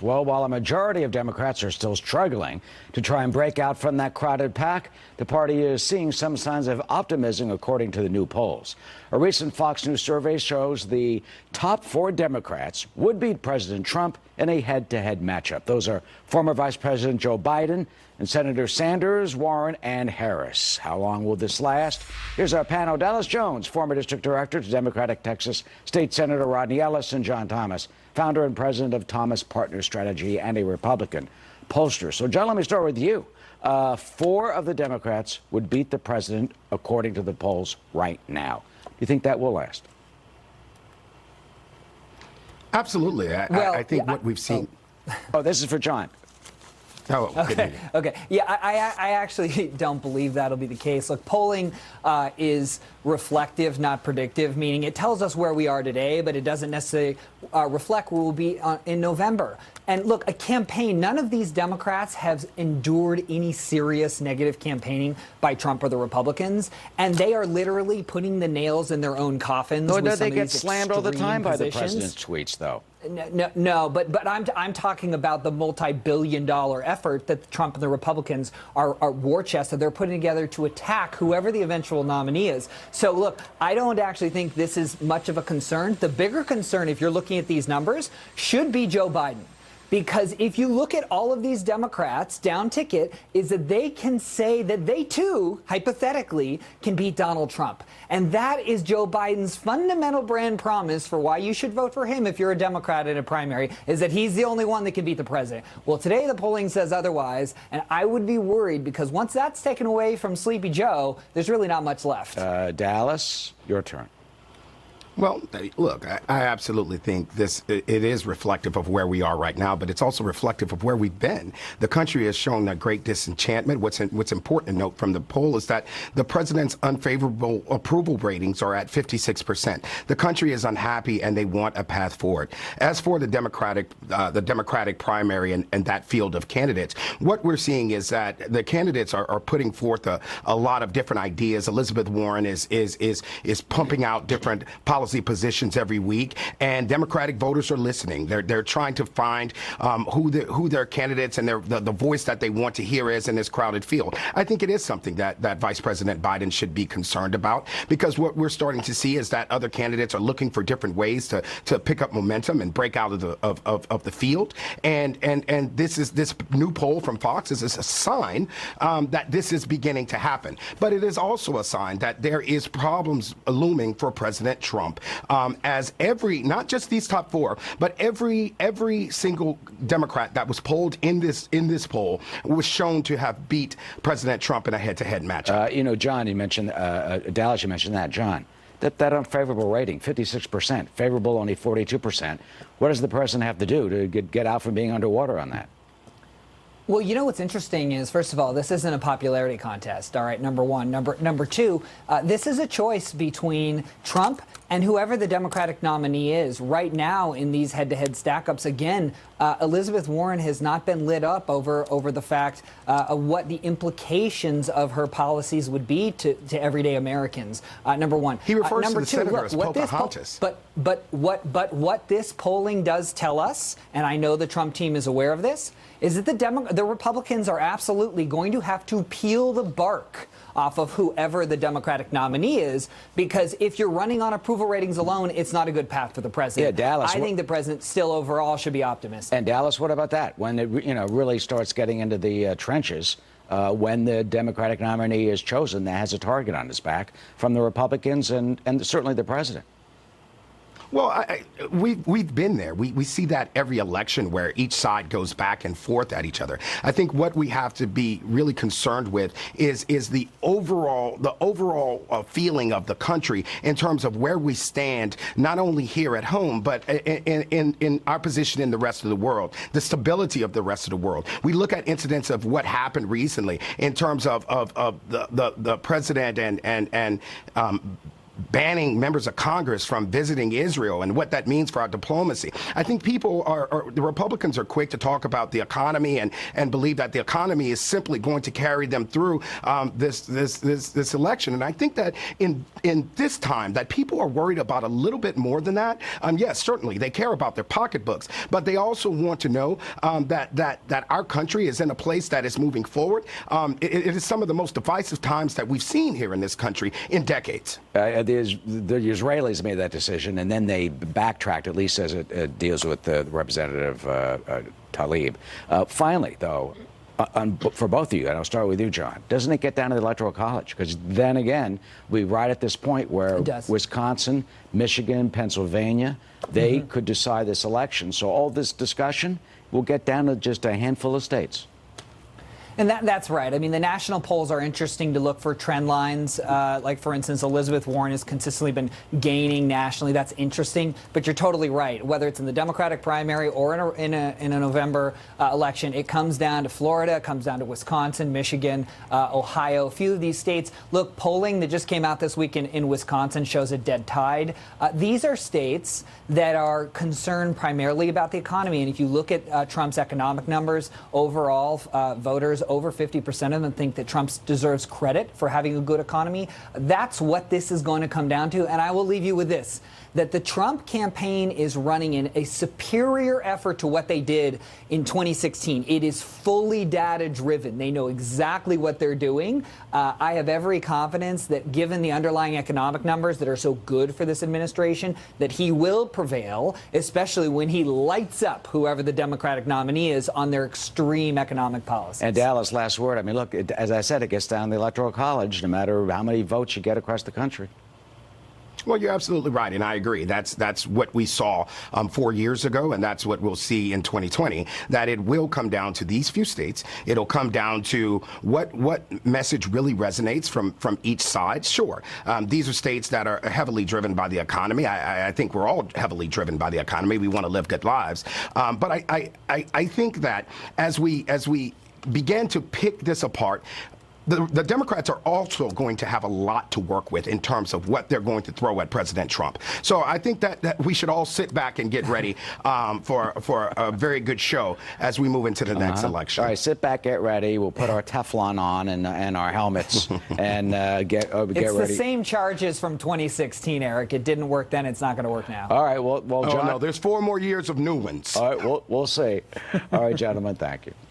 Well, while a majority of Democrats are still struggling to try and break out from that crowded pack, the party is seeing some signs of optimism, according to the new polls. A recent Fox News survey shows the top 4 Democrats would beat President Trump in a head-to-head matchup. Those are former Vice President Joe Biden and Senator Sanders, Warren, and Harris. How long will this last? Here's our panel. Dallas Jones, former district director to Democratic Texas State Senator Rodney Ellis, and John Thomas, founder and president of Thomas Partner Strategy and a Republican pollster. So, John, let me start with you. 4 of the Democrats would beat the president, according to the polls right now. Do you think that will last? Absolutely. I think what we've seen. Oh, this is for John. Oh, okay. Yeah, I actually don't believe that'll be the case. Look, polling is reflective, not predictive, meaning it tells us where we are today, but it doesn't necessarily reflect where we'll be in November. And look, a campaign, none of these Democrats have endured any serious negative campaigning by Trump or the Republicans, and they are literally putting the nails in their own coffins. No, they get slammed all the time by the president's tweets, though. No, but I'm talking about the multi-billion-dollar effort that Trump and the Republicans are war chest that they're putting together to attack whoever the eventual nominee is. So look, I don't actually think this is much of a concern. The bigger concern, if you're looking at these numbers, should be Joe Biden. Because if you look at all of these Democrats down ticket, is that they can say that they too, hypothetically, can beat Donald Trump. And that is Joe Biden's fundamental brand promise for why you should vote for him if you're a Democrat in a primary, is that he's the only one that can beat the president. Well, today the polling says otherwise, and I would be worried because once that's taken away from Sleepy Joe, there's really not much left. Dallas, your turn. Well, look, I absolutely think it is reflective of where we are right now, but it's also reflective of where we've been. The country has shown a great disenchantment. What's important to note from the poll is that the president's unfavorable approval ratings are at 56%. The country is unhappy and they want a path forward. As for the Democratic primary and that field of candidates, what we're seeing is that the candidates are putting forth a lot of different ideas. Elizabeth Warren is pumping out different policy positions every week, and Democratic voters are listening. They're trying to find who their candidates and the voice that they want to hear is in this crowded field. I think it is something that Vice President Biden should be concerned about, because what we're starting to see is that other candidates are looking for different ways to pick up momentum and break out of the field. And this new poll from Fox is a sign that this is beginning to happen. But it is also a sign that there is problems looming for President Trump. As not just these top 4, but every single Democrat that was polled in this poll was shown to have beat President Trump in a head-to-head matchup. John, you mentioned Dallas. You mentioned that, John. That unfavorable rating, 56%, favorable only 42%. What does the president have to do to get out from being underwater on that? Well, you know what's interesting is, first of all, this isn't a popularity contest, all right, number one. Number two, this is a choice between Trump and whoever the Democratic nominee is. Right now, in these head-to-head stack-ups, again, Elizabeth Warren has not been lit up over the fact of what the implications of her policies would be to everyday Americans, number one. He refers number to the two, senator look, as what Pocahontas. But what this polling does tell us, and I know the Trump team is aware of this, is that the Republicans are absolutely going to have to peel the bark off of whoever the Democratic nominee is, because if you're running on approval ratings alone, it's not a good path for the president. Yeah, Dallas. I think the president still overall should be optimistic. And Dallas, what about that? When it really starts getting into the trenches, when the Democratic nominee is chosen, that has a target on his back from the Republicans and certainly the president. Well, we've been there. We see that every election where each side goes back and forth at each other. I think what we have to be really concerned with is the overall feeling of the country in terms of where we stand, not only here at home, but in our position in the rest of the world, the stability of the rest of the world. We look at incidents of what happened recently in terms of the president and banning members of Congress from visiting Israel and what that means for our diplomacy. I think people the Republicans are quick to talk about the economy and believe that the economy is simply going to carry them through this election. And I think that in this time that people are worried about a little bit more than that. Yes, certainly they care about their pocketbooks, but they also want to know that our country is in a place that is moving forward. It is some of the most divisive times that we've seen here in this country in decades. The Israelis made that decision, and then they backtracked, at least as it deals with Representative Tlaib. Finally, though, for both of you, and I'll start with you, John, doesn't it get down to the Electoral College? Because then again, we're right at this point where Wisconsin, Michigan, Pennsylvania, they could decide this election. So all this discussion will get down to just a handful of states. And that's right. I mean, the national polls are interesting to look for trend lines. Like, for instance, Elizabeth Warren has consistently been gaining nationally. That's interesting. But you're totally right. Whether it's in the Democratic primary or in a November election, it comes down to Florida, it comes down to Wisconsin, Michigan, Ohio. A few of these states. Look, polling that just came out this week in Wisconsin shows a dead tide. These are states that are concerned primarily about the economy. And if you look at Trump's economic numbers, overall, voters, over 50% of them think that Trump deserves credit for having a good economy. That's what this is going to come down to. And I will leave you with this, that the Trump campaign is running in a superior effort to what they did in 2016. It is fully data-driven. They know exactly what they're doing. I have every confidence that given the underlying economic numbers that are so good for this administration, that he will prevail, especially when he lights up whoever the Democratic nominee is on their extreme economic policies. And Dallas, last word. I mean, look, as I said, it gets down to the Electoral College, no matter how many votes you get across the country. Well, you're absolutely right, and I agree. That's what we saw 4 years ago, and that's what we'll see in 2020, that it will come down to these few states. It'll come down to what message really resonates from each side. Sure, these are states that are heavily driven by the economy. I think we're all heavily driven by the economy. We want to live good lives. But I think that as we began to pick this apart, the Democrats are also going to have a lot to work with in terms of what they're going to throw at President Trump. So I think that we should all sit back and get ready for a very good show as we move into the next election. All right, sit back, get ready. We'll put our Teflon on and our helmets and get ready. It's the same charges from 2016, Eric. It didn't work then. It's not going to work now. All right, well, John. Oh, no, there's 4 more years of new ones. All right, we'll see. All right, gentlemen, thank you.